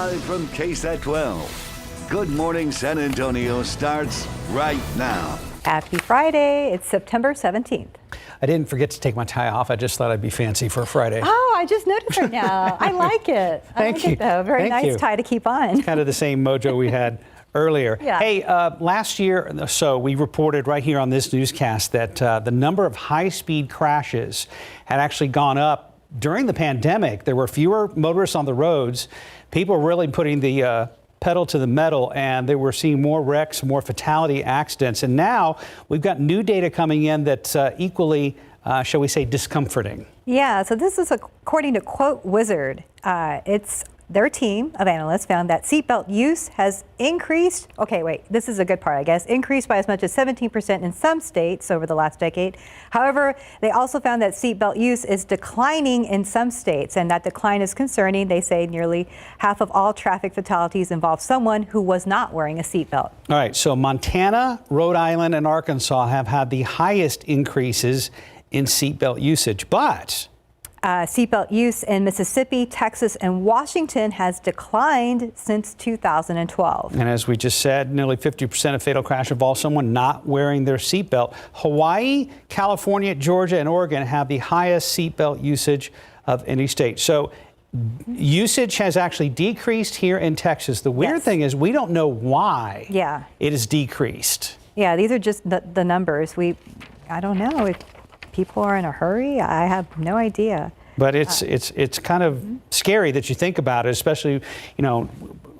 Live from KSAT 12. Good Morning San Antonio starts right now. Happy Friday. It's September 17th. I didn't forget to take my tie off. I just thought I'd be fancy for a Friday. Oh, I just noticed right now. I like it. Thank you. It, though. Very Thank nice you. tie to keep on. Kind of the same mojo we had earlier. Yeah. Hey, last year, so we reported right here on this newscast that the number of high-speed crashes had actually gone up during the pandemic. There were fewer motorists on the roads. People were really putting the pedal to the metal, and they were seeing more wrecks, more fatality accidents. And now we've got new data coming in that's equally, shall we say, discomforting. Yeah, so this is according to Quote Wizard. Their team of analysts found that seatbelt use has increased. Okay, wait, this is a good part, I guess. Increased by as much as 17% in some states over the last decade. However, they also found that seatbelt use is declining in some states, and that decline is concerning. They say nearly half of all traffic fatalities involve someone who was not wearing a seatbelt. All right, so Montana, Rhode Island, and Arkansas have had the highest increases in seatbelt usage, but seatbelt use in Mississippi, Texas, and Washington has declined since 2012. And as we just said, nearly 50% of fatal crash involve someone not wearing their seatbelt. Hawaii, California, Georgia, and Oregon have the highest seatbelt usage of any state. So usage has actually decreased here in Texas. The weird thing is we don't know why it has decreased. Yeah, these are just the numbers. I don't know if people are in a hurry. I have no idea. But it's kind of scary that you think about it, especially,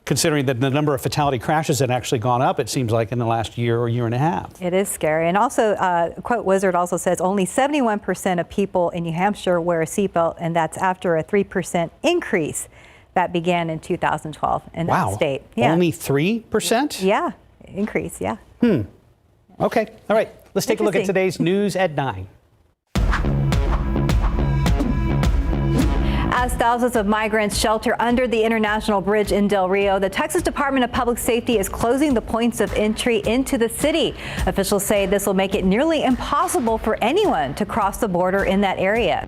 considering that the number of fatality crashes had actually gone up, it seems like, in the last year or year and a half. It is scary. And also, Quote Wizard also says only 71% of people in New Hampshire wear a seatbelt, and that's after a 3% increase that began in 2012 in that state. Yeah. Only 3%? Yeah, increase, yeah. Okay, all right. Let's take a look at today's news at 9. As thousands of migrants shelter under the International Bridge in Del Rio, the Texas Department of Public Safety is closing the points of entry into the city. Officials say this will make it nearly impossible for anyone to cross the border in that area.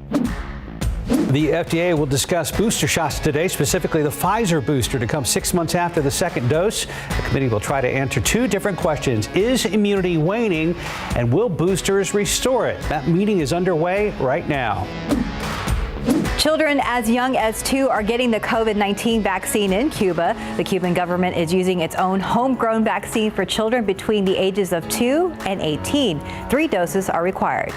The FDA will discuss booster shots today, specifically the Pfizer booster to come 6 months after the second dose. The committee will try to answer two different questions. Is immunity waning, and will boosters restore it? That meeting is underway right now. Children as young as 2 are getting the COVID-19 vaccine in Cuba. The Cuban government is using its own homegrown vaccine for children between the ages of 2 and 18. 3 doses are required.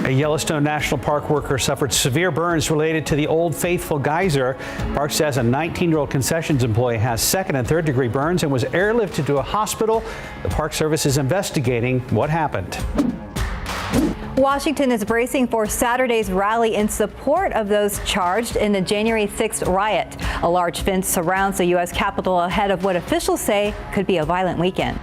A Yellowstone National Park worker suffered severe burns related to the Old Faithful geyser. Park says a 19-year-old concessions employee has 2nd and 3rd degree burns and was airlifted to a hospital. The Park Service is investigating what happened. Washington is bracing for Saturday's rally in support of those charged in the January 6th riot. A large fence surrounds the U.S. Capitol ahead of what officials say could be a violent weekend.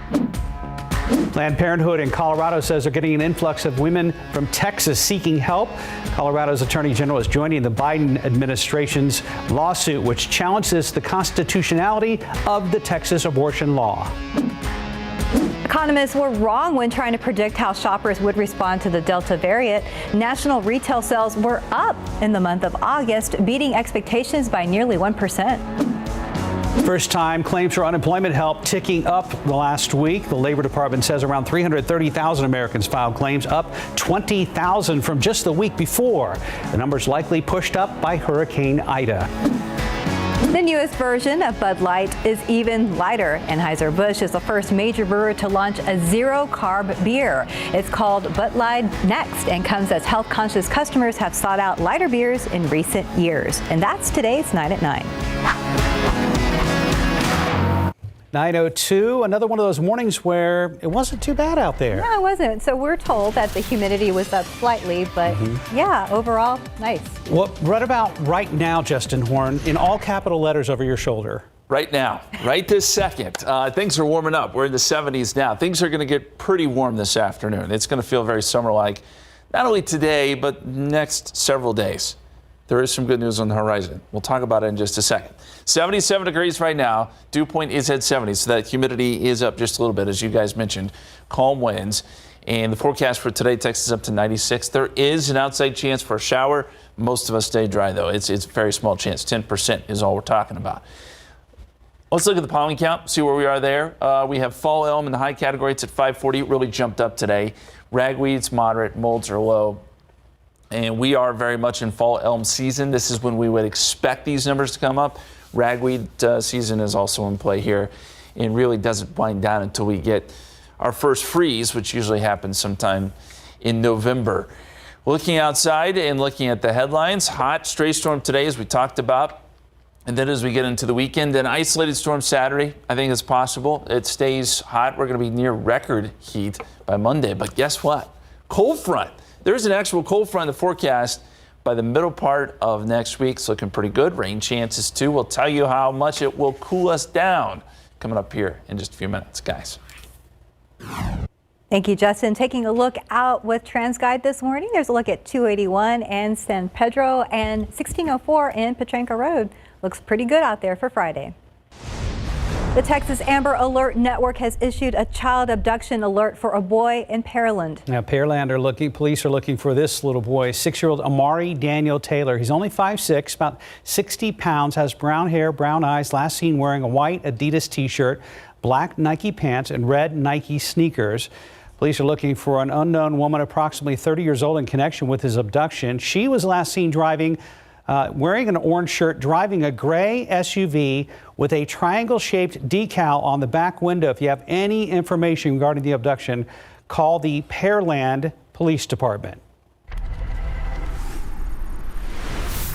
Planned Parenthood in Colorado says they're getting an influx of women from Texas seeking help. Colorado's Attorney General is joining the Biden administration's lawsuit, which challenges the constitutionality of the Texas abortion law. Economists were wrong when trying to predict how shoppers would respond to the Delta variant. National retail sales were up in the month of August, beating expectations by nearly 1%. First time claims for unemployment help ticking up the last week. The Labor Department says around 330,000 Americans filed claims, up 20,000 from just the week before. The number's likely pushed up by Hurricane Ida. The newest version of Bud Light is even lighter. Anheuser-Busch is the first major brewer to launch a zero-carb beer. It's called Bud Light Next and comes as health-conscious customers have sought out lighter beers in recent years. And that's today's 9 at 9. 9:02, another one of those mornings where it wasn't too bad out there. No, it wasn't. So we're told that the humidity was up slightly, but yeah, overall, nice. Well, what about right now, Justin Horn, in all capital letters over your shoulder? Right now, right this second, things are warming up. We're in the 70s now. Things are going to get pretty warm this afternoon. It's going to feel very summer-like, not only today, but next several days. There is some good news on the horizon. We'll talk about it in just a second. 77 degrees right now. Dew point is at 70, so that humidity is up just a little bit, as you guys mentioned. Calm winds. And the forecast for today, Texas up to 96. There is an outside chance for a shower, Most of us stay dry, though. It's a very small chance. 10% is all we're talking about. Let's look at the pollen count, see where we are there. We have fall elm in the high category. It's at 540. It really jumped up today. Ragweeds, moderate. Molds are low. And we are very much in fall elm season. This is when we would expect these numbers to come up. Ragweed season is also in play here and really doesn't wind down until we get our first freeze, which usually happens sometime in November. Looking outside and looking at the headlines, hot stray storm today, as we talked about. And then as we get into the weekend, an isolated storm Saturday, I think it's possible. It stays hot. We're going to be near record heat by Monday. But guess what? Cold front. There's an actual cold front in the forecast by the middle part of next week. It's looking pretty good. Rain chances too. We'll tell you how much it will cool us down coming up here in just a few minutes, guys. Thank you, Justin. Taking a look out with TransGuide this morning, there's a look at 281 and San Pedro and 1604 in Petranca Road. Looks pretty good out there for Friday. The Texas Amber Alert Network has issued a child abduction alert for a boy in Pearland. Now, police are looking for this little boy, 6-year-old Amari Daniel Taylor. He's only 5'6", about 60 pounds, has brown hair, brown eyes, last seen wearing a white Adidas t-shirt, black Nike pants, and red Nike sneakers. Police are looking for an unknown woman approximately 30 years old in connection with his abduction. She was last seen driving wearing an orange shirt, driving a gray SUV with a triangle-shaped decal on the back window. If you have any information regarding the abduction, call the Pearland Police Department.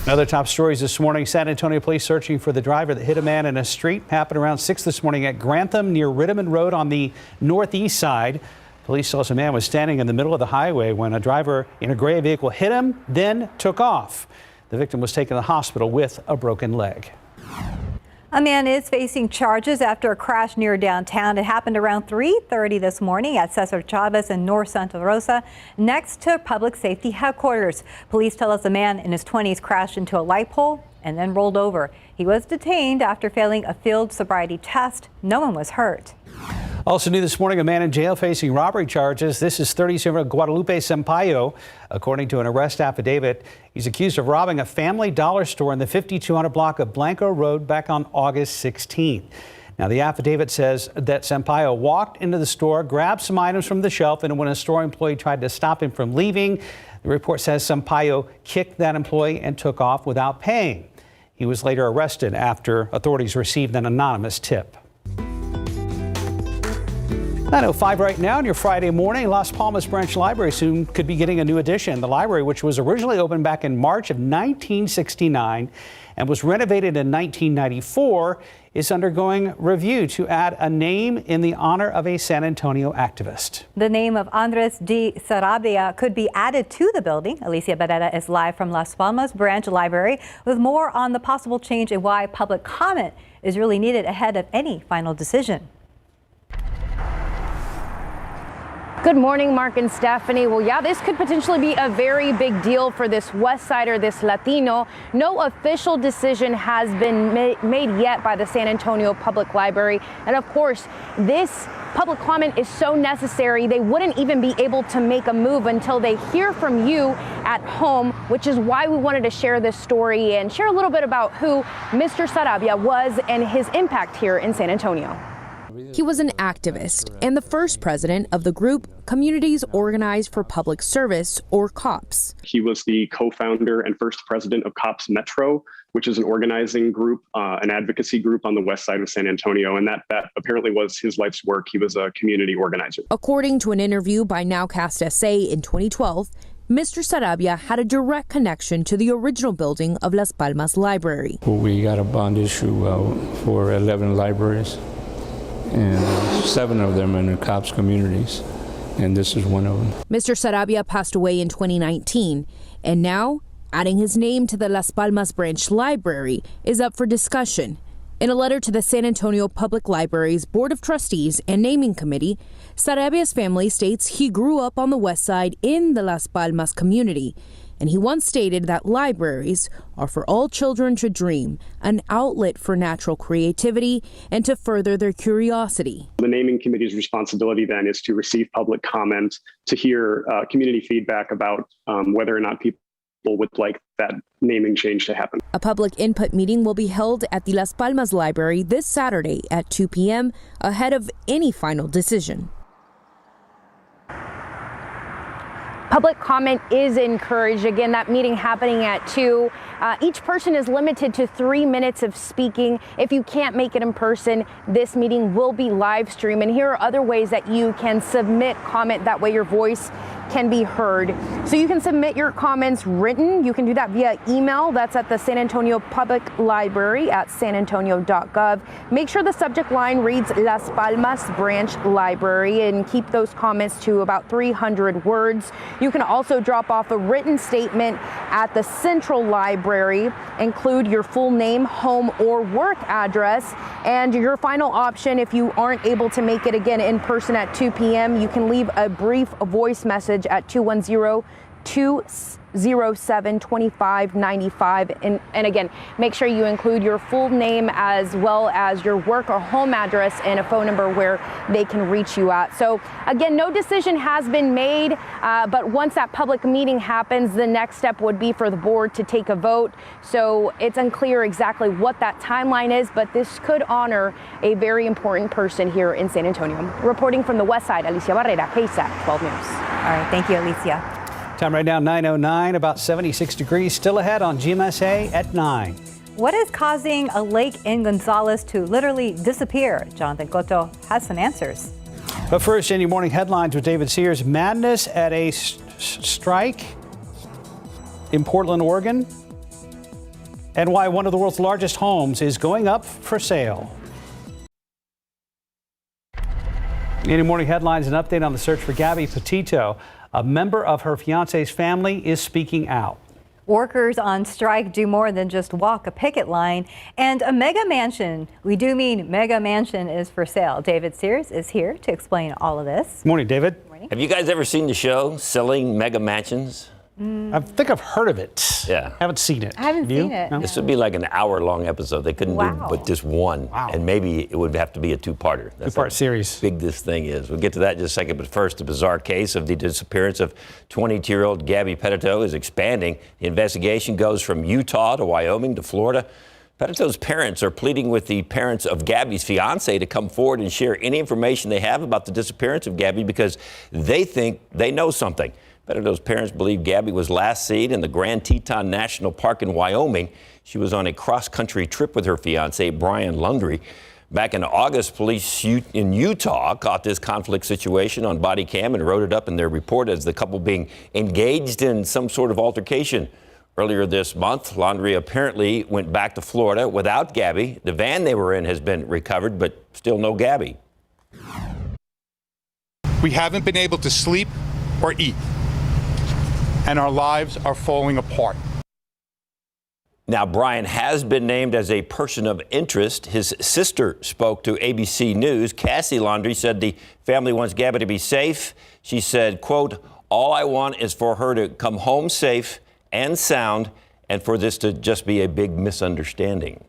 Other top stories this morning. San Antonio police searching for the driver that hit a man in a street. Happened around 6 this morning at Grantham near Rittiman Road on the northeast side. Police saw some man was standing in the middle of the highway when a driver in a gray vehicle hit him, then took off. The victim was taken to the hospital with a broken leg. A man is facing charges after a crash near downtown. It happened around 3:30 this morning at Cesar Chavez in North Santa Rosa, next to Public Safety Headquarters. Police tell us a man in his 20s crashed into a light pole and then rolled over. He was detained after failing a field sobriety test. No one was hurt. Also new this morning, a man in jail facing robbery charges. This is 37-year-old Guadalupe Sampaio. According to an arrest affidavit, he's accused of robbing a Family Dollar store in the 5200 block of Blanco Road back on August 16th. Now, the affidavit says that Sampaio walked into the store, grabbed some items from the shelf, and when a store employee tried to stop him from leaving, the report says Sampaio kicked that employee and took off without paying. He was later arrested after authorities received an anonymous tip. 9:05 right now on your Friday morning. Las Palmas Branch Library soon could be getting a new addition. The library, which was originally opened back in March of 1969 and was renovated in 1994, is undergoing review to add a name in the honor of a San Antonio activist. The name of Andres D. Sarabia could be added to the building. Alicia Barrera is live from Las Palmas Branch Library with more on the possible change and why public comment is really needed ahead of any final decision. Good morning, Mark and Stephanie. Well, yeah, this could potentially be a very big deal for this West Sider, this Latino. No official decision has been made yet by the San Antonio Public Library. And of course, this public comment is so necessary. They wouldn't even be able to make a move until they hear from you at home, which is why we wanted to share this story and share a little bit about who Mr. Sarabia was and his impact here in San Antonio. He was an activist and the first president of the group Communities Organized for Public Service, or COPS. He was the co-founder and first president of COPS Metro, which is an organizing group, an advocacy group on the west side of San Antonio. And that apparently was his life's work. He was a community organizer. According to an interview by Nowcast SA in 2012, Mr. Sarabia had a direct connection to the original building of Las Palmas Library. We got a bond issue for 11 libraries, and 7 of them in the COPS communities, and this is one of them. Mr. Sarabia passed away in 2019, and now adding his name to the Las Palmas Branch Library is up for discussion. In a letter to the San Antonio Public Library's Board of Trustees and Naming Committee, Sarabia's family states he grew up on the west side in the Las Palmas community, and he once stated that libraries are for all children to dream, an outlet for natural creativity and to further their curiosity. The naming committee's responsibility then is to receive public comment, to hear community feedback about whether or not people would like that naming change to happen. A public input meeting will be held at the Las Palmas Library this Saturday at 2 p.m. ahead of any final decision. Public comment is encouraged. Again, that meeting happening at 2. Each person is limited to 3 minutes of speaking. If you can't make it in person, this meeting will be live streamed. And here are other ways that you can submit comment. That way your voice can be heard. So you can submit your comments written. You can do that via email. That's at the San Antonio Public Library at sanantonio.gov. Make sure the subject line reads Las Palmas Branch Library and keep those comments to about 300 words. You can also drop off a written statement at the Central Library. Include your full name, home, or work address. And your final option, if you aren't able to make it again in person at 2 p.m., you can leave a brief voice message at 210-207-2595. And again, make sure you include your full name as well as your work or home address and a phone number where they can reach you at. So again, no decision has been made, but once that public meeting happens, the next step would be for the board to take a vote. So it's unclear exactly what that timeline is, but this could honor a very important person here in San Antonio. Reporting from the west side, Alicia Barrera, KSAT 12 News. All right, thank you, Alicia. Time right now, 9:09, about 76 degrees. Still ahead on GMSA at 9. What is causing a lake in Gonzales to literally disappear? Jonathan Cotto has some answers. But first, in your morning headlines with David Sears, madness at a strike in Portland, Oregon, and why one of the world's largest homes is going up for sale. In your morning headlines, an update on the search for Gabby Petito. A member of her fiance's family is speaking out. Workers on strike do more than just walk a picket line, and a mega mansion, we do mean mega mansion, is for sale. David Sears is here to explain all of this. Good morning, David. Good morning. Have you guys ever seen the show Selling Mega Mansions? I think I've heard of it. Yeah. Haven't seen it. I haven't You? seen it. No? This would be like an hour-long episode. They couldn't do Wow. but just one. Wow. And maybe it would have to be a two-parter. That's Two-part how series. big this thing is. We'll get to that in just a second. But first, the bizarre case of the disappearance of 22-year-old Gabby Petito is expanding. The investigation goes from Utah to Wyoming to Florida. Petito's parents are pleading with the parents of Gabby's fiance to come forward and share any information they have about the disappearance of Gabby because they think they know something. Petito's parents believe Gabby was last seen in the Grand Teton National Park in Wyoming. She was on a cross-country trip with her fiancé, Brian Lundry. Back in August, police in Utah caught this conflict situation on body cam and wrote it up in their report as the couple being engaged in some sort of altercation. Earlier this month, Lundry apparently went back to Florida without Gabby. The van they were in has been recovered, but still no Gabby. We haven't been able to sleep or eat, and our lives are falling apart. Now, Brian has been named as a person of interest. His sister spoke to ABC News. Cassie Lundry said the family wants Gabby to be safe. She said, quote, "All I want is for her to come home safe and sound and for this to just be a big misunderstanding."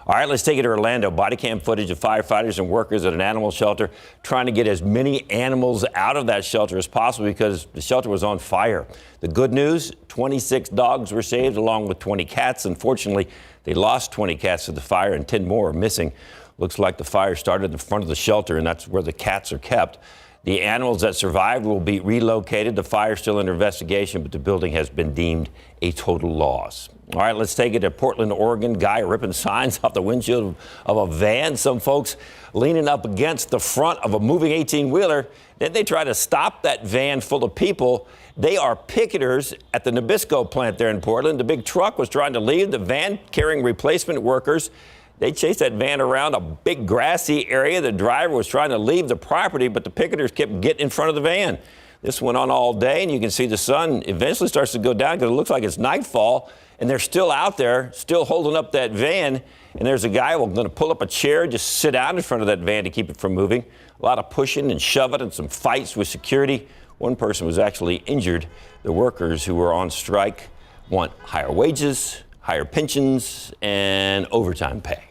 All right, let's take it to Orlando. Body cam footage of firefighters and workers at an animal shelter trying to get as many animals out of that shelter as possible because the shelter was on fire. The good news, 26 dogs were saved along with 20 cats. Unfortunately, they lost 20 cats to the fire and 10 more are missing. Looks like the fire started in front of the shelter and that's where the cats are kept. The animals that survived will be relocated. The fire is still under investigation, but the building has been deemed a total loss. All right, let's take it to Portland, Oregon. Guy ripping signs off the windshield of a van. Some folks leaning up against the front of a moving 18-wheeler. Then they try to stop that van full of people. They are picketers at the Nabisco plant there in Portland. The big truck was trying to leave. The van carrying replacement workers. They chased that van around a big grassy area. The driver was trying to leave the property, but the picketers kept getting in front of the van. This went on all day, and you can see the sun eventually starts to go down because it looks like it's nightfall, and they're still out there, still holding up that van. And there's a guy going to pull up a chair, just sit down in front of that van to keep it from moving. A lot of pushing and shoving and some fights with security. One person was actually injured. The workers who were on strike want higher wages, higher pensions, and overtime pay.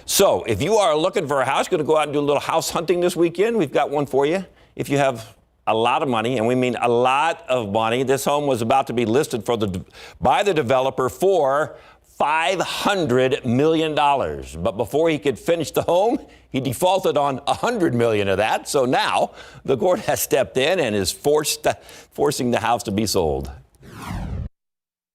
So if you are looking for a house, going to go out and do a little house hunting this weekend, we've got one for you. If you have a lot of money, and we mean a lot of money. This home was about to be listed by the developer for $500 million. But before he could finish the home, he defaulted on $100 million of that. So now the court has stepped in and is forcing the house to be sold.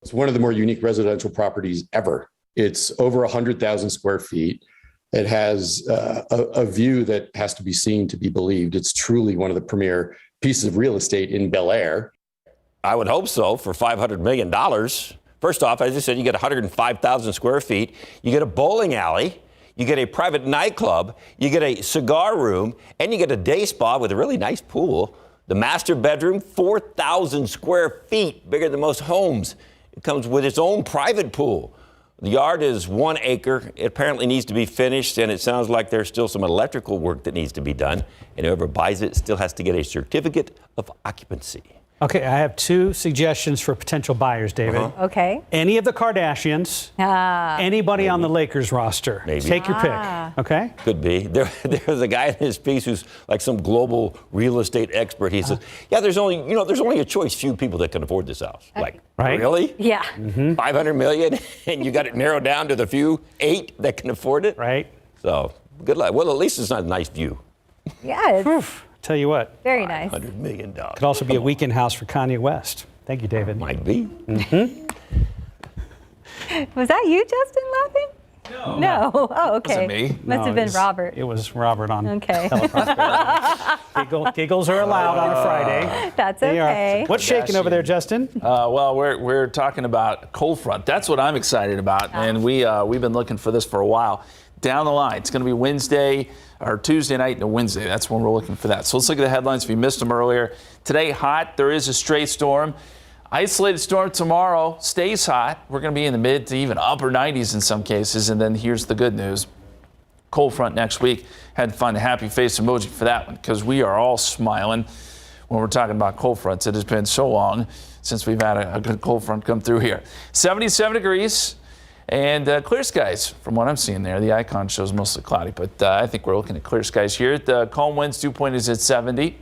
It's one of the more unique residential properties ever. It's over 100,000 square feet. It has a view that has to be seen to be believed. It's truly one of the premier pieces of real estate in Bel Air. I would hope so for $500 million. First off, as I said, you get 105,000 square feet. You get a bowling alley. You get a private nightclub. You get a cigar room. And you get a day spa with a really nice pool. The master bedroom, 4,000 square feet, bigger than most homes. It comes with its own private pool. The yard is 1 acre. It apparently needs to be finished, and it sounds like there's still some electrical work that needs to be done. And whoever buys it still has to get a certificate of occupancy. Okay, I have 2 suggestions for potential buyers, David. Okay. Any of the Kardashians, anybody on the Lakers roster. Maybe. Take your pick, okay? Could be. There's a guy in his piece who's like some global real estate expert. He says, yeah, there's only a choice few people that can afford this house. Like, right? Really? Yeah. $500 million, and you got it narrowed down to the few 8 that can afford it? Right. So, good luck. Well, at least it's not a nice view. Yeah, it's Tell you what. very nice. $100 million. Could also be a weekend house for Kanye West. Thank you, David. Might be. Was that you, Justin, laughing? No. Oh, okay. Wasn't me. Must have been Robert. It was Robert on Okay. Teleprosperity. Giggles are allowed on a Friday. That's They are. okay. What's shaking over there, Justin? Well, we're talking about cold front. That's what I'm excited about, and we've been looking for this for a while. Down the line, it's going to be Wednesday or Tuesday night and Wednesday. That's when we're looking for that. So let's look at the headlines if you missed them earlier. Today, hot. There is a stray storm. Isolated storm tomorrow. Stays hot. We're going to be in the mid to even upper 90s in some cases. And then here's the good news. Cold front next week. Had to find a happy face emoji for that one because we are all smiling when we're talking about cold fronts. It has been so long since we've had a good cold front come through here. 77 degrees. And clear skies from what I'm seeing there. The icon shows mostly cloudy, but I think we're looking at clear skies here. The calm winds, dew point is at 70.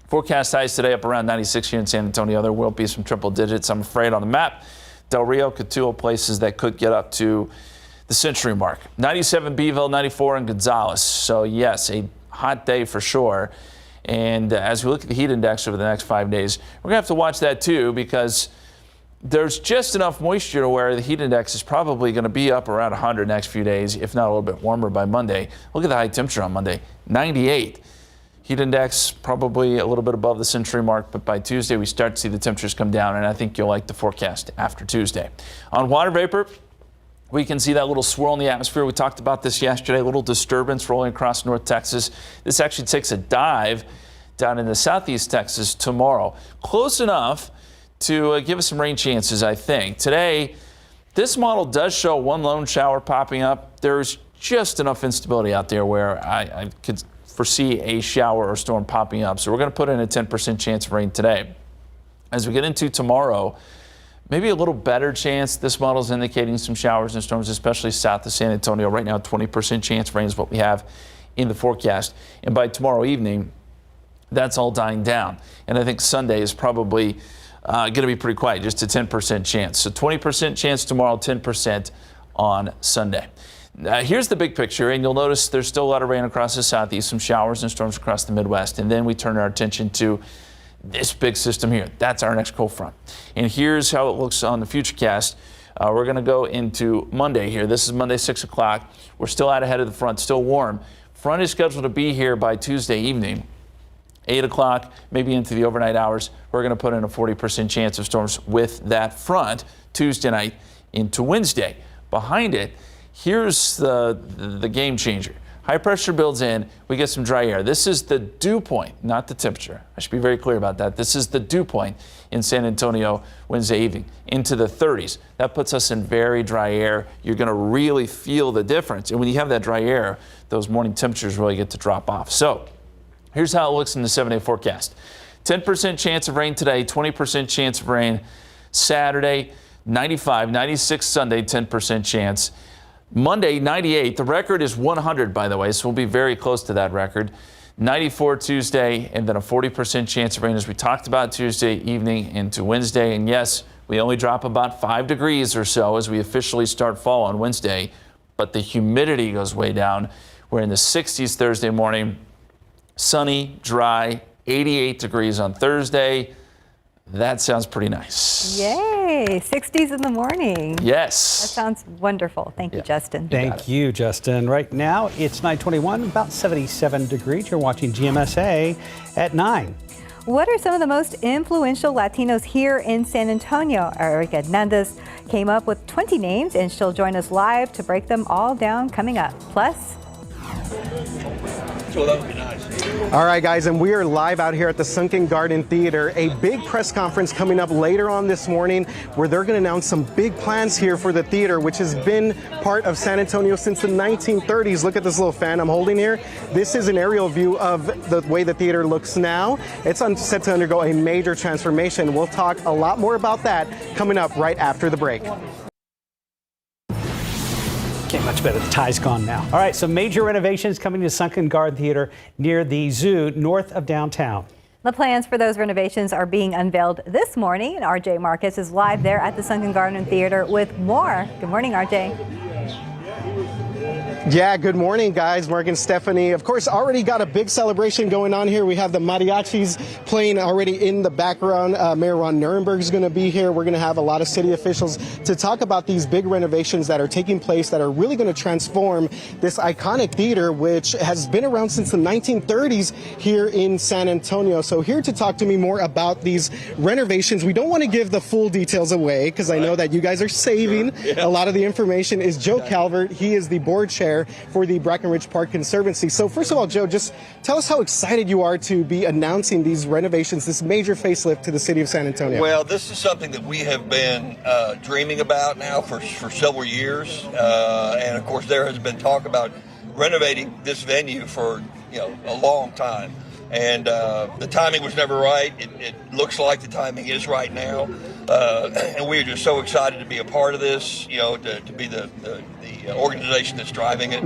Forecast highs today up around 96 here in San Antonio. There will be some triple digits, I'm afraid, on the map. Del Rio, Cotulla, places that could get up to the century mark. 97 Beeville, 94 in Gonzales. So yes, a hot day for sure. And as we look at the heat index over the next 5 days, we're gonna have to watch that too because there's just enough moisture to where the heat index is probably going to be up around 100 next few days, if not a little bit warmer by Monday. Look at the high temperature on Monday, 98. Heat index probably a little bit above the century mark, but by Tuesday we start to see the temperatures come down, and I think you'll like the forecast after Tuesday. On water vapor, we can see that little swirl in the atmosphere. We talked about this yesterday, a little disturbance rolling across North Texas. This actually takes a dive down into southeast Texas tomorrow. Close enough to give us some rain chances, I think. Today, this model does show one lone shower popping up. There's just enough instability out there where I could foresee a shower or storm popping up. So we're going to put in a 10% chance of rain today. As we get into tomorrow, maybe a little better chance. This model is indicating some showers and storms, especially south of San Antonio. Right now, 20% chance of rain is what we have in the forecast. And by tomorrow evening, that's all dying down. And I think Sunday is probably going to be pretty quiet, just a 10% chance. So 20% chance tomorrow, 10% on Sunday. Here's the big picture, and you'll notice there's still a lot of rain across the southeast, some showers and storms across the Midwest, and then we turn our attention to this big system here. That's our next cold front. And here's how it looks on the futurecast. We're going to go into Monday here. This is Monday, 6 o'clock. We're still out ahead of the front, still warm. Front is scheduled to be here by Tuesday evening. 8 o'clock, maybe into the overnight hours, we're going to put in a 40% chance of storms with that front Tuesday night into Wednesday. Behind it, here's the game changer. High pressure builds in, we get some dry air. This is the dew point, not the temperature. I should be very clear about that. This is the dew point in San Antonio Wednesday evening into the 30s. That puts us in very dry air. You're going to really feel the difference. And when you have that dry air, those morning temperatures really get to drop off. So here's how it looks in the 7-day forecast. 10% chance of rain today, 20% chance of rain Saturday, 95, 96 Sunday, 10% chance. Monday, 98. The record is 100, by the way, so we'll be very close to that record. 94 Tuesday, and then a 40% chance of rain as we talked about Tuesday evening into Wednesday. And yes, we only drop about 5 degrees or so as we officially start fall on Wednesday, but the humidity goes way down. We're in the 60s Thursday morning, sunny, dry, 88 degrees on Thursday. That sounds pretty nice. Yay, 60s in the morning. Yes. That sounds wonderful. Thank you, Justin. Thank you, Justin. Right now, it's 9:21, about 77 degrees. You're watching GMSA at 9. What are some of the most influential Latinos here in San Antonio? Erica Hernandez came up with 20 names, and she'll join us live to break them all down coming up. Plus, that would be nice. All right, guys, and we are live out here at the Sunken Garden Theater. A big press conference coming up later on this morning where they're going to announce some big plans here for the theater, which has been part of San Antonio since the 1930s. Look at this little fan I'm holding here. This is an aerial view of the way the theater looks now. It's set to undergo a major transformation. We'll talk a lot more about that coming up right after the break. Much better. The tie's gone now. All right, so major renovations coming to Sunken Garden Theater near the zoo north of downtown. the plans for those renovations are being unveiled this morning. RJ Marcus is live there at the Sunken Garden Theater with more. Good morning, RJ. Yeah, good morning, guys. Mark and Stephanie. Of course, already got a big celebration going on here. We have the mariachis playing already in the background. Mayor Ron Nirenberg is going to be here. We're going to have a lot of city officials to talk about these big renovations that are taking place that are really going to transform this iconic theater, which has been around since the 1930s here in San Antonio. So here to talk to me more about these renovations. We don't want to give the full details away because I know that you guys are saving a lot of the information. Is Joe Calvert. He is the board chair for the Breckenridge Park Conservancy. So first of all, Joe, just tell us how excited you are to be announcing these renovations, this major facelift to the city of San Antonio. Well, this is something that we have been dreaming about now for several years. And of course, there has been talk about renovating this venue for a long time. And the timing was never right. It looks like the timing is right now. And we are just so excited to be a part of this, to be the organization that's driving it.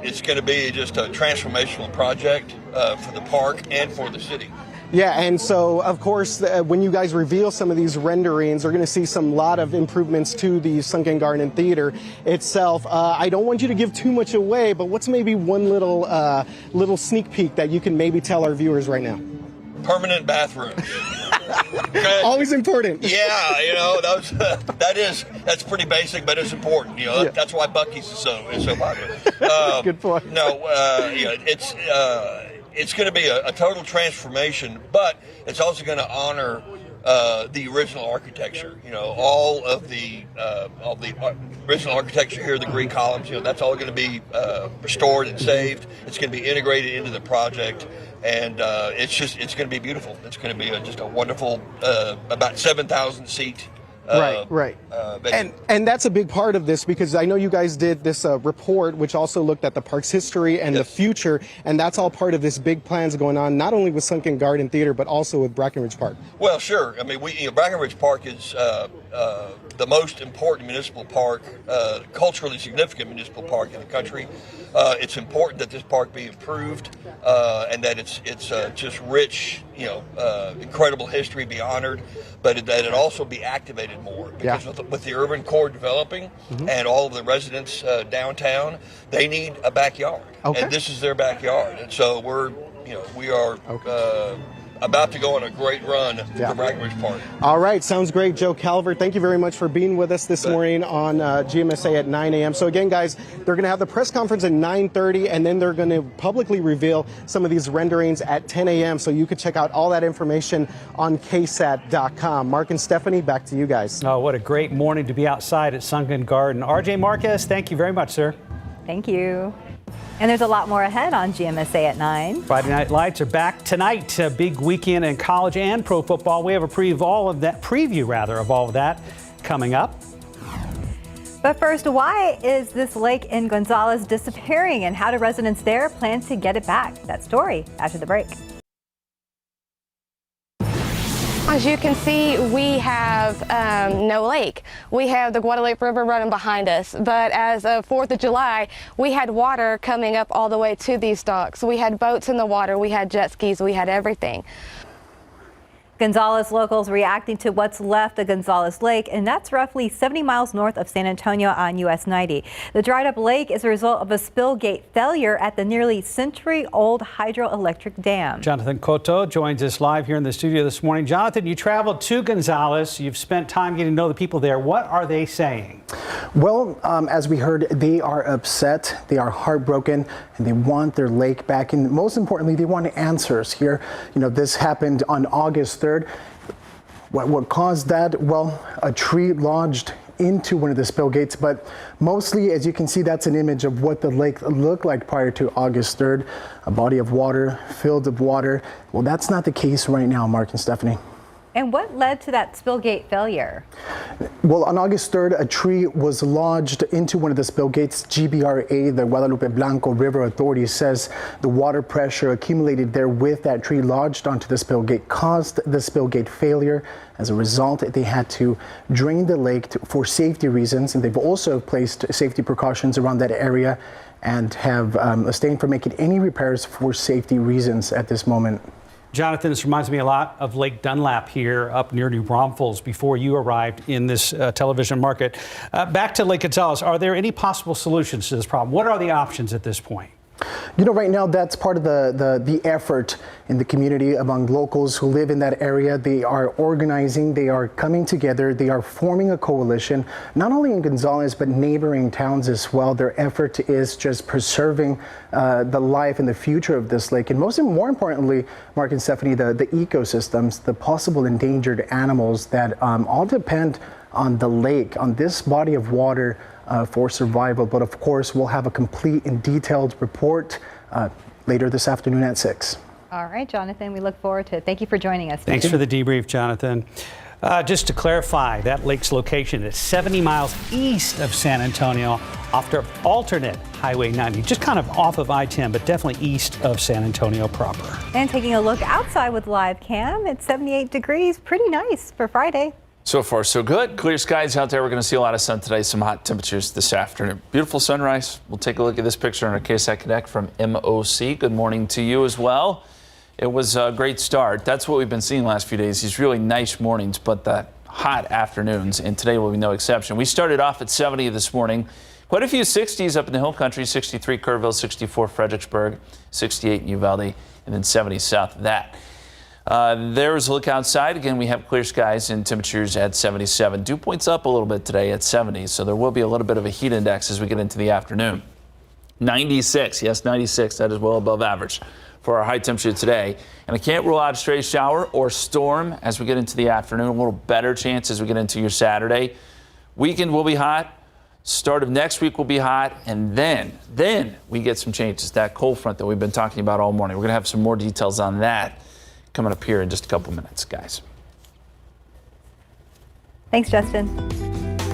It's going to be just a transformational project for the park and for the city. Yeah, and so, of course, when you guys reveal some of these renderings, we're going to see some lot of improvements to the Sunken Garden Theater itself. I don't want you to give too much away, but what's maybe one little sneak peek that you can maybe tell our viewers right now? Permanent bathrooms. Okay. Always important. Yeah, that's pretty basic, but it's important. That's why Buc-ee's is so popular. Good point. No, it's going to be a total transformation, but it's also going to honor the original architecture. All of the original architecture here, the Greek columns. That's all going to be restored and saved. It's going to be integrated into the project. And it's going to be beautiful. It's going to be just a wonderful, about 7,000 seat. Right. And that's a big part of this because I know you guys did this report, which also looked at the park's history and the future, and that's all part of this big plans going on, not only with Sunken Garden Theater, but also with Breckenridge Park. Well, sure. I mean, Breckenridge Park is the most important municipal park, culturally significant municipal park in the country. It's important that this park be improved and that it's just rich, incredible history be honored, but that it also be activated more. Because with the urban core developing and all of the residents downtown, they need a backyard. Okay. And this is their backyard. And so we are about to go on a great run for Breckenridge Park. All right, sounds great. Joe Calvert, thank you very much for being with us this morning on GMSA at 9 a.m. So again, guys, they're going to have the press conference at 9:30, and then they're going to publicly reveal some of these renderings at 10 a.m. So you can check out all that information on KSAT.com. Mark and Stephanie, back to you guys. Oh, what a great morning to be outside at Sunken Garden. RJ Marcus, thank you very much, sir. Thank you. And there's a lot more ahead on GMSA at 9. Friday Night Lights are back tonight. A big weekend in college and pro football. We have a preview of all of that coming up. But first, why is this lake in Gonzales disappearing, and how do residents there plan to get it back? That story after the break. As you can see, we have no lake. We have the Guadalupe River running behind us, but as of 4th of July, we had water coming up all the way to these docks. We had boats in the water, we had jet skis, we had everything. Gonzales locals reacting to what's left of Gonzales Lake, and that's roughly 70 miles north of San Antonio on US 90. The dried up lake is a result of a spill gate failure at the nearly century-old hydroelectric dam. Jonathan Cotto joins us live here in the studio this morning. Jonathan, you traveled to Gonzales. You've spent time getting to know the people there. What are they saying? Well, as we heard, they are upset, they are heartbroken, and they want their lake back. And most importantly, they want answers here. You know, this happened on August 3rd. What caused that? Well, a tree lodged into one of the spill gates, but mostly, as you can see, that's an image of what the lake looked like prior to August 3rd. A body of water, filled with water. Well, that's not the case right now, Mark and Stephanie. And what led to that spill gate failure? Well, on August 3rd, a tree was lodged into one of the spill gates. GBRA, the Guadalupe Blanco River Authority, says the water pressure accumulated there with that tree lodged onto the spill gate caused the spill gate failure. As a result, they had to drain the lake for safety reasons, and they've also placed safety precautions around that area and have abstained from making any repairs for safety reasons at this moment. Jonathan, this reminds me a lot of Lake Dunlap here up near New Braunfels before you arrived in this television market. Back to Lake Gonzales, are there any possible solutions to this problem? What are the options at this point? You know, right now, that's part of the effort in the community among locals who live in that area. They are organizing, they are coming together, they are forming a coalition, not only in Gonzales, but neighboring towns as well. Their effort is just preserving the life and the future of this lake. And more importantly, Mark and Stephanie, the ecosystems, the possible endangered animals that all depend on the lake, on this body of water for survival. But of course, we'll have a complete and detailed report later this afternoon at 6. All right, Jonathan, we look forward to it. Thank you for joining us. Thanks for the debrief, Jonathan. Just to clarify, that lake's location is 70 miles east of San Antonio, off the alternate Highway 90, just kind of off of I-10, but definitely east of San Antonio proper. And taking a look outside with live cam, it's 78 degrees, pretty nice for Friday. So far, so good. Clear skies out there. We're going to see a lot of sun today, some hot temperatures this afternoon. Beautiful sunrise. We'll take a look at this picture on our KSAT Connect from MOC. Good morning to you as well. It was a great start. That's what we've been seeing the last few days, these really nice mornings, but the hot afternoons, and today will be no exception. We started off at 70 this morning. Quite a few 60s up in the hill country, 63 Kerrville, 64 Fredericksburg, 68 in Uvalde, and then 70 south of that. There's a look outside. Again, we have clear skies and temperatures at 77. Dew points up a little bit today at 70, so there will be a little bit of a heat index as we get into the afternoon. 96, yes, 96, that is well above average for our high temperature today. And I can't rule out a stray shower or storm as we get into the afternoon. A little better chance as we get into your Saturday. Weekend will be hot. Start of next week will be hot. And then we get some changes. That cold front that we've been talking about all morning. We're going to have some more details on that coming up here in just a couple minutes, guys. Thanks, Justin.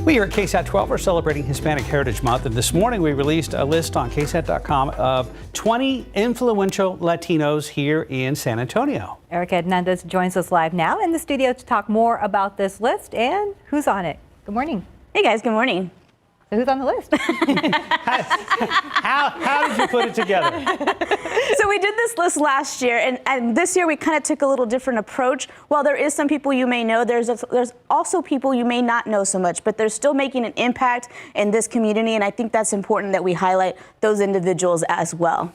We here at KSAT 12 are celebrating Hispanic Heritage Month, and this morning we released a list on KSAT.com of 20 influential Latinos here in San Antonio. Erica Hernandez joins us live now in the studio to talk more about this list and who's on it. Good morning. Hey guys, good morning. So who's on the list? How did you put it together? So we did this list last year, and this year we kind of took a little different approach. While there is some people you may know, there's also people you may not know so much, but they're still making an impact in this community, and I think that's important that we highlight those individuals as well.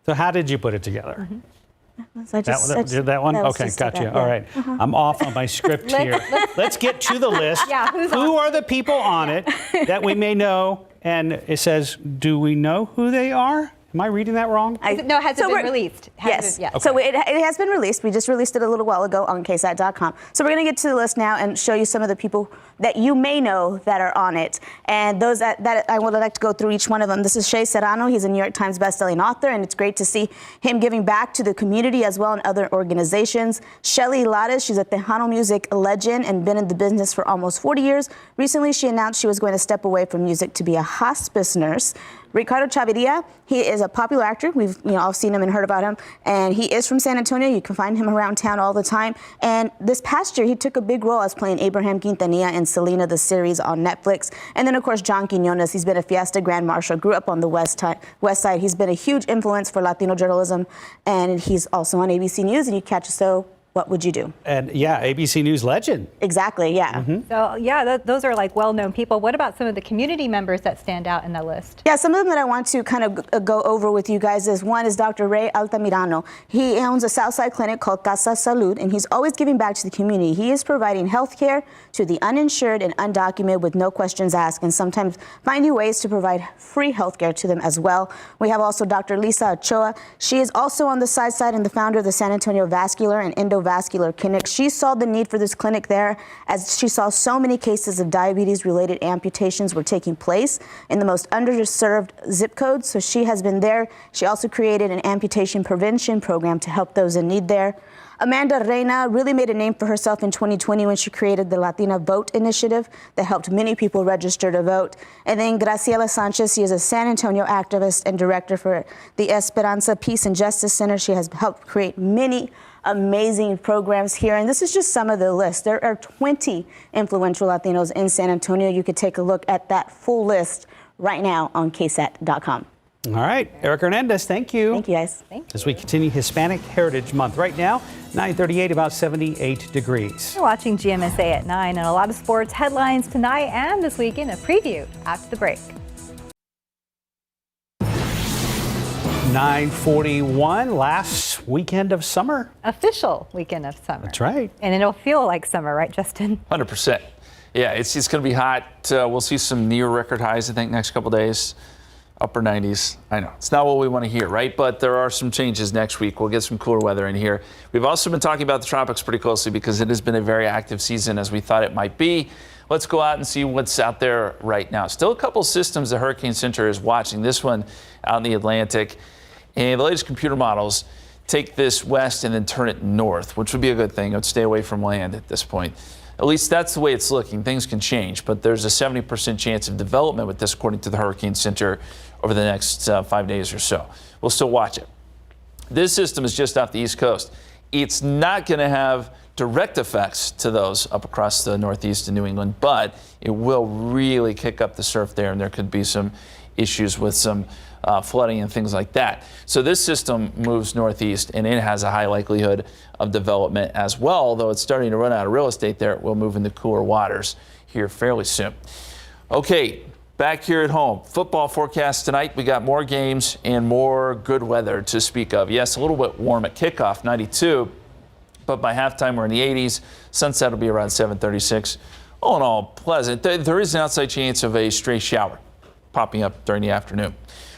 So how did you put it together? Mm-hmm. So that one? Okay, gotcha. Yeah. All right. I'm off on my script here. Let's get to the list. Yeah, who are the people on it that we may know? And it says, do we know who they are? Am I reading that wrong? No, has it been released? Yes. Okay. So it has been released. We just released it a little while ago on KSAT.com. So we're going to get to the list now and show you some of the people that you may know that are on it. And those that I would like to go through each one of them. This is Shea Serrano. He's a New York Times bestselling author, and it's great to see him giving back to the community as well and other organizations. Shelley Lottas, she's a Tejano music legend and been in the business for almost 40 years. Recently, she announced she was going to step away from music to be a hospice nurse. Ricardo Chavarria, he is a popular actor. We've all seen him and heard about him. And he is from San Antonio. You can find him around town all the time. And this past year, he took a big role as playing Abraham Quintanilla in Selena, the series on Netflix. And then, of course, John Quinones. He's been a Fiesta Grand Marshal, grew up on the West Side. He's been a huge influence for Latino journalism. And he's also on ABC News. And you catch us, so what would you do? And yeah, ABC News legend. Exactly, yeah. So yeah, those are like well-known people. What about some of the community members that stand out in the list? Yeah, some of them that I want to kind of go over with you guys is one is Dr. Ray Altamirano. He owns a Southside clinic called Casa Salud, and he's always giving back to the community. He is providing health care to the uninsured and undocumented with no questions asked, and sometimes finding ways to provide free health care to them as well. We have also Dr. Lisa Ochoa. She is also on the Southside and the founder of the San Antonio Vascular and Endovascular Clinic. She saw the need for this clinic there as she saw so many cases of diabetes-related amputations were taking place in the most underserved zip codes. So she has been there. She also created an amputation prevention program to help those in need there. Amanda Reina really made a name for herself in 2020 when she created the Latina Vote Initiative that helped many people register to vote. And then Graciela Sanchez, she is a San Antonio activist and director for the Esperanza Peace and Justice Center. She has helped create many amazing programs here. And this is just some of the list. There are 20 influential Latinos in San Antonio. You could take a look at that full list right now on KSAT.com. All right, Eric Hernandez, thank you. Thank you, guys. Thank you. As we continue Hispanic Heritage Month right now, 9:38, about 78 degrees. You're watching GMSA at 9 and a lot of sports headlines tonight and this weekend. A preview after the break. 9:41, last weekend of summer. Official weekend of summer. That's right. And it'll feel like summer, right, Justin? 100%. Yeah, it's going to be hot. We'll see some near record highs, I think, next couple days. Upper 90s. I know it's not what we want to hear, right? But there are some changes next week. We'll get some cooler weather in here. We've also been talking about the tropics pretty closely because it has been a very active season as we thought it might be. Let's go out and see what's out there right now. Still a couple systems the Hurricane Center is watching. This one out in the Atlantic. And the latest computer models take this west and then turn it north, which would be a good thing. It would stay away from land at this point. At least that's the way it's looking. Things can change, but there's a 70% chance of development with this, according to the Hurricane Center, over the next 5 days or so. We'll still watch it. This system is just off the East Coast. It's not going to have direct effects to those up across the Northeast and New England, but it will really kick up the surf there, and there could be some issues with some flooding and things like that. So this system moves northeast, and it has a high likelihood of development as well, though it's starting to run out of real estate there. It will move into cooler waters here fairly soon. Okay, back here at home, football forecast tonight. We got more games and more good weather to speak of. Yes, a little bit warm at kickoff, 92, but by halftime we're in the 80s. Sunset will be around 7:36. All in all, pleasant. There is an outside chance of a stray shower popping up during the afternoon.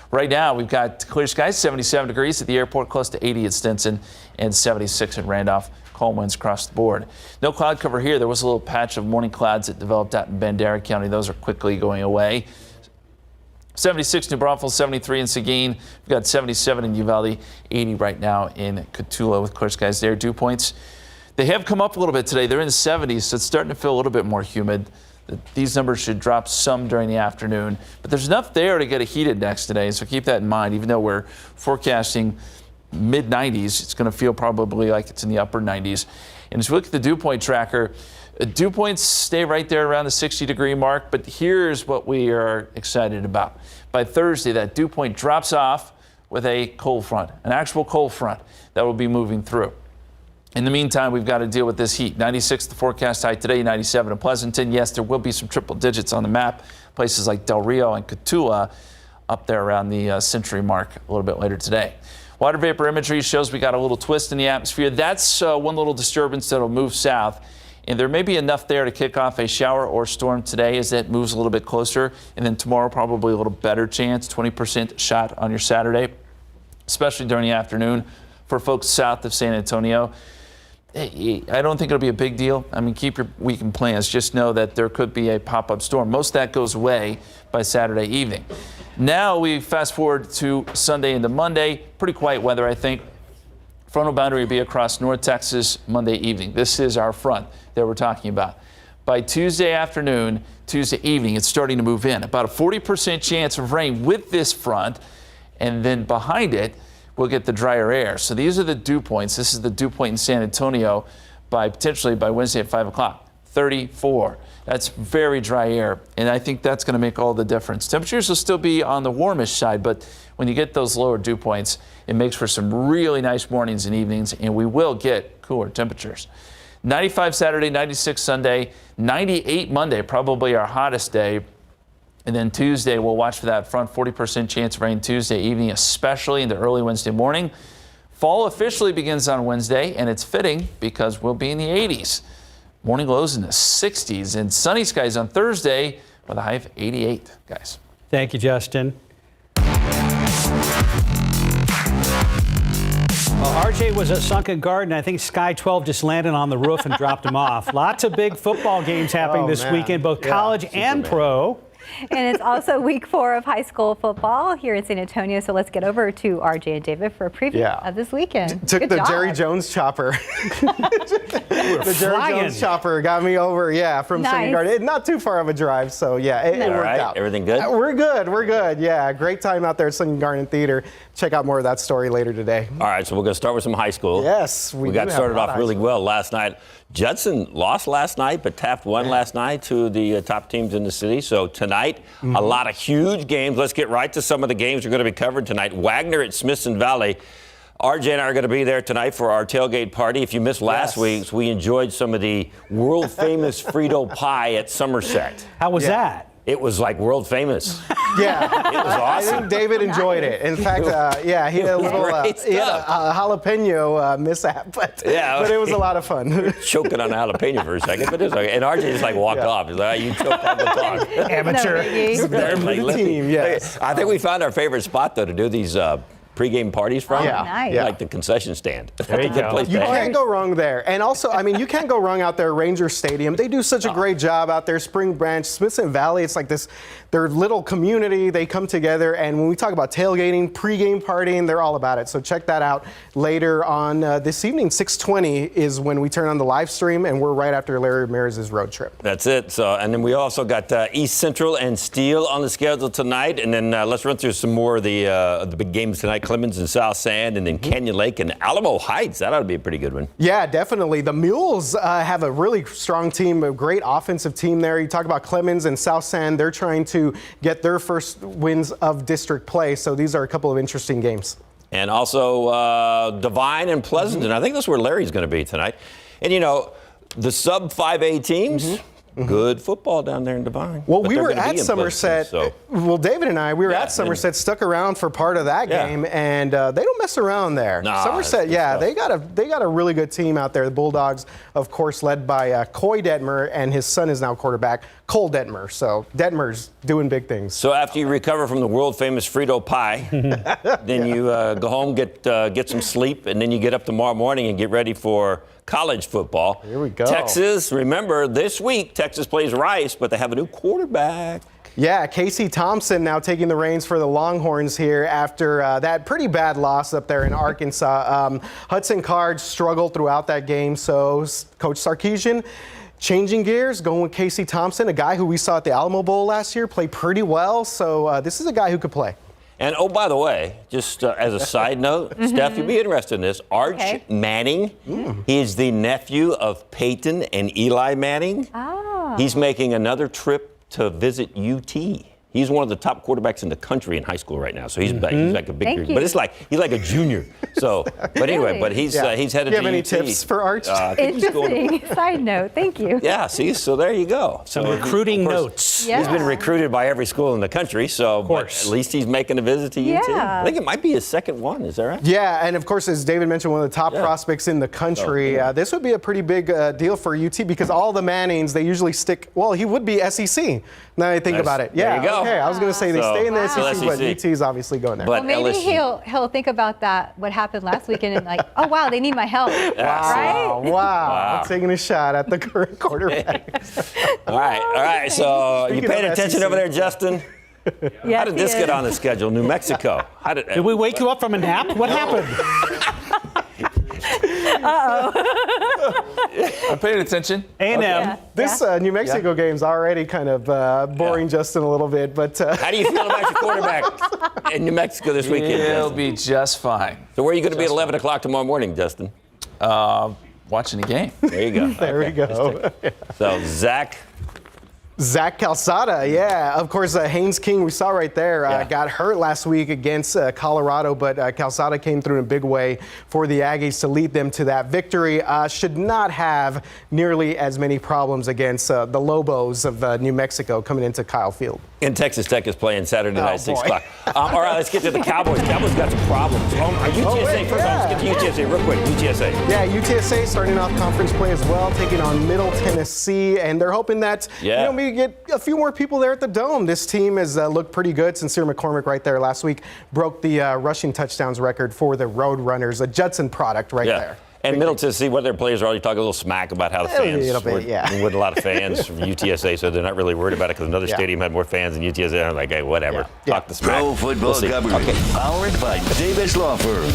Right now, we've got clear skies, 77 degrees at the airport, close to 80 at Stinson, and 76 at Randolph. Calm winds across the board. No cloud cover here. There was a little patch of morning clouds that developed out in Bandera County. Those are quickly going away. 76 New Braunfels, 73 in Seguin. We've got 77 in Uvalde, 80 right now in Cotulla with clear skies there. Dew points, they have come up a little bit today. They're in the 70s, so it's starting to feel a little bit more humid. These numbers should drop some during the afternoon, but there's enough there to get a heat index today, so keep that in mind. Even though we're forecasting mid-90s, it's going to feel probably like it's in the upper 90s. And as we look at the dew point tracker, dew points stay right there around the 60-degree mark, but here's what we are excited about. By Thursday, that dew point drops off with a cold front, an actual cold front that will be moving through. In the meantime, we've got to deal with this heat. 96 the forecast high today, 97 in Pleasanton. Yes, there will be some triple digits on the map. Places like Del Rio and Cotulla up there around the century mark a little bit later today. Water vapor imagery shows we got a little twist in the atmosphere. That's one little disturbance that will move south. And there may be enough there to kick off a shower or storm today as it moves a little bit closer. And then tomorrow, probably a little better chance, 20% shot on your Saturday, especially during the afternoon for folks south of San Antonio. I don't think it'll be a big deal. I mean, keep your weekend plans. Just know that there could be a pop-up storm. Most of that goes away by Saturday evening. Now we fast forward to Sunday into Monday. Pretty quiet weather, I think. Frontal boundary will be across North Texas Monday evening. This is our front that we're talking about. By Tuesday afternoon, Tuesday evening, it's starting to move in. About a 40% chance of rain with this front, and then behind it, we'll get the drier air. So these are the dew points. This is the dew point in San Antonio potentially by Wednesday at 5 o'clock, 34. That's very dry air, and I think that's going to make all the difference. Temperatures will still be on the warmish side, but when you get those lower dew points, it makes for some really nice mornings and evenings, and we will get cooler temperatures. 95 Saturday, 96 Sunday, 98 Monday, probably our hottest day. And then Tuesday, we'll watch for that front, 40% chance of rain Tuesday evening, especially into early Wednesday morning. Fall officially begins on Wednesday, and it's fitting because we'll be in the 80s. Morning lows in the 60s, and sunny skies on Thursday with a high of 88, guys. Thank you, Justin. RJ was at Sunken Garden. I think Sky 12 just landed on the roof and dropped him off. Lots of big football games happening this weekend, both college and pro. And it's also week 4 of high school football here in San Antonio. So let's get over to RJ and David for a preview of this weekend. Took Good the job. Jerry Jones chopper. The Jerry Jones chopper got me over, from Sunken Garden. Not too far of a drive, so it worked out. Everything good? We're good. Yeah, great time out there at Sunken Garden Theater. Check out more of that story later today. All right, so we're going to start with some high school. Yes, we got started off really well last night. Judson lost last night, but Taft won last night to the top teams in the city. So tonight, a lot of huge games. Let's get right to some of the games we're going to be covering tonight. Wagner at Smithson Valley. RJ and I are going to be there tonight for our tailgate party. If you missed last week's, we enjoyed some of the world-famous Frito pie at Somerset. How was that? It was like world famous. Yeah, it was awesome. I think David enjoyed it. In fact, he had a little jalapeno mishap, but it was a lot of fun. Choking on a jalapeno for a second, but it was okay. And RJ just walked off. He's like, you choked on the talk. Amateur. Team, yes. I think we found our favorite spot though to do these pre-game parties from. Nice. Like the concession stand. There you go. You can't go wrong there. And also, you can't go wrong out there at Ranger Stadium. They do such a great job out there. Spring Branch, Smithson Valley, it's like this, their little community. They come together, and when we talk about tailgating, pre-game partying, they're all about it. So check that out later on this evening. 6:20 is when we turn on the live stream, and we're right after Larry Ramirez's road trip. That's it. So, and then we also got East Central and Steele on the schedule tonight. And then let's run through some more of the big games tonight. Clemens and South Sand, and then Canyon Lake and Alamo Heights. That ought to be a pretty good one. Yeah, definitely. The Mules have a really strong team, a great offensive team there. You talk about Clemens and South Sand. They're trying to get their first wins of district play. So these are a couple of interesting games. And also Divine and Pleasanton. I think that's where Larry's going to be tonight. And, the sub-5A teams, good football down there in Divine. Well, we were at Somerset. Well, David and I, we were at Somerset, stuck around for part of that game, and they don't mess around there. Somerset, they got a really good team out there. The Bulldogs, of course, led by Coy Detmer, and his son is now quarterback, Cole Detmer. So Detmer's doing big things. So after you recover from the world-famous Frito pie, then you go home, get some sleep, and then you get up tomorrow morning and get ready for college football. Here we go. Texas, remember, this week, Texas plays Rice, but they have a new quarterback. Yeah, Casey Thompson now taking the reins for the Longhorns here after that pretty bad loss up there in Arkansas. Hudson Card struggled throughout that game, so Coach Sarkisian changing gears, going with Casey Thompson, a guy who we saw at the Alamo Bowl last year, play pretty well. So this is a guy who could play. And, oh, by the way, just as a side note, Steph, you'd be interested in this. Arch Manning, he is the nephew of Peyton and Eli Manning. He's making another trip to visit UT. He's one of the top quarterbacks in the country in high school right now. So he's like a big, but he's like a junior. So, but anyway, but he's headed to UT. Do you have any tips for Arch? Interesting side note. Thank you. Yeah. See, so there you go. Some recruiting notes. He's been recruited by every school in the country. So, but at least he's making a visit to UT. I think it might be his second one. Is that right? Yeah, and of course, as David mentioned, one of the top prospects in the country. This would be a pretty big deal for UT because all the Mannings, they usually stick. Well, he would be SEC. Now I think about it. Yeah. There you go. Okay, I was going to say they stay in the SEC, but UT is obviously going there. But maybe he'll think about that, what happened last weekend, and like, oh wow, they need my help, right? Wow. Taking a shot at the current quarterback. All right. So you paying attention over there, Justin? Yes, how did this get on the schedule? New Mexico. Did we wake you up from a nap? What happened? I'm paying attention. A&M. Yeah. This New Mexico game's already kind of boring Justin a little bit, but How do you feel about your quarterback in New Mexico this weekend? He'll Justin? be just fine. So where are you going to be at 11 o'clock tomorrow morning, Justin? Watching the game. There you go. there we go. So Zach Calzada, yeah. Of course, Haynes King, we saw right there, got hurt last week against Colorado, but Calzada came through in a big way for the Aggies to lead them to that victory. Should not have nearly as many problems against the Lobos of New Mexico coming into Kyle Field. And Texas Tech is playing Saturday night at 6 o'clock. All right, let's get to the Cowboys. Cowboys got some problems. UTSA, first off, let's get to UTSA real quick. UTSA. Yeah, UTSA starting off conference play as well, taking on Middle Tennessee, and they're hoping that maybe get a few more people there at the Dome. This team has looked pretty good. Sincere McCormick right there last week broke the rushing touchdowns record for the Road Runners, a Judson product right there. And Middle Tennessee, what their players are already talking a little smack about how the fans with a lot of fans from UTSA, so they're not really worried about it because another stadium had more fans than UTSA. I'm like, hey, whatever. Talk the smack. Pro football coverage powered by Davis Law Firm.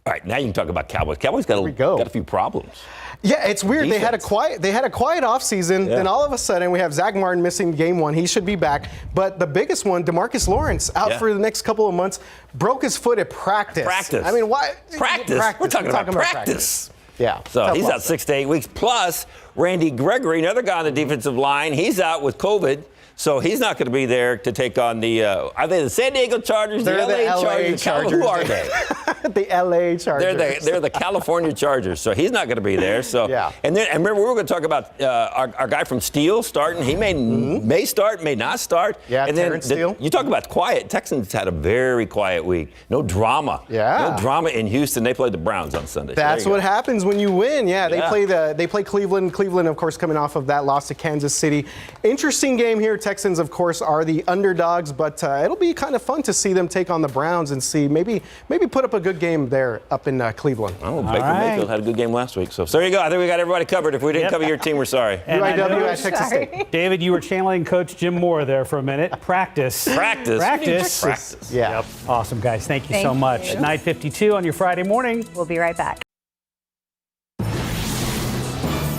All right, now you can talk about Cowboys. Cowboys got a few problems. Yeah, it's weird. Defense. They had a quiet offseason. Then all of a sudden we have Zach Martin missing game one. He should be back. But the biggest one, DeMarcus Lawrence, out for the next couple of months, broke his foot at practice. I mean, why? Practice? We're talking about practice. Yeah. So he's out 6 to 8 weeks. Plus, Randy Gregory, another guy on the defensive line, he's out with COVID. So he's not going to be there to take on the, are they the San Diego Chargers, They're the LA Chargers? Who are they? The LA Chargers. They're the California Chargers. So he's not going to be there. So and remember, we were going to talk about our guy from Steele starting. He may start, may not start. Yeah, and Terrence Steele. You talk about quiet. Texans had a very quiet week. No drama. Yeah. No drama in Houston. They played the Browns on Sunday. That's what happens when you win. Yeah, they play Cleveland. Cleveland, of course, coming off of that loss to Kansas City. Interesting game here. Texans, of course, are the underdogs, but it'll be kind of fun to see them take on the Browns and see maybe put up a good game there up in Cleveland. Oh, Baker Mayfield had a good game last week. So there you go. I think we got everybody covered. If we didn't cover your team, we're sorry. UIW at Texas State. David, you were channeling Coach Jim Moore there for a minute. Practice. Yeah. Yep. Awesome, guys. Thank you so much. 9:52 on your Friday morning. We'll be right back.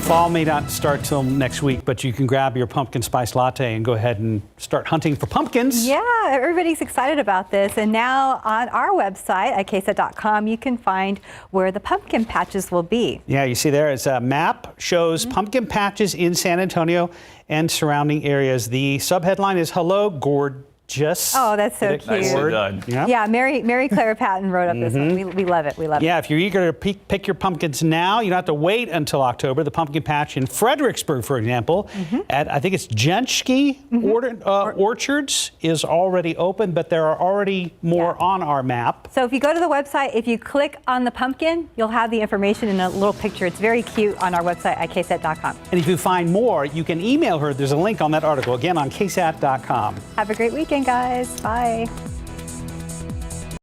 Fall may not start till next week, but you can grab your pumpkin spice latte and go ahead and start hunting for pumpkins. Yeah, everybody's excited about this. And now on our website at KSAT.com, you can find where the pumpkin patches will be. Yeah, you see there, it's a map, shows pumpkin patches in San Antonio and surrounding areas. The subheadline is Hello, Gorgeous. Oh, that's so cute. Nicely done. Yeah, Mary Claire Patton wrote up this one. We love it. We love it. Yeah, if you're eager to pick your pumpkins now, you don't have to wait until October. The pumpkin patch in Fredericksburg, for example, at I think it's Jenschke Orchards is already open, but there are already more on our map. So if you go to the website, if you click on the pumpkin, you'll have the information in a little picture. It's very cute on our website at KSAT.com. And if you find more, you can email her. There's a link on that article, again, on KSAT.com. Have a great weekend, guys. Bye.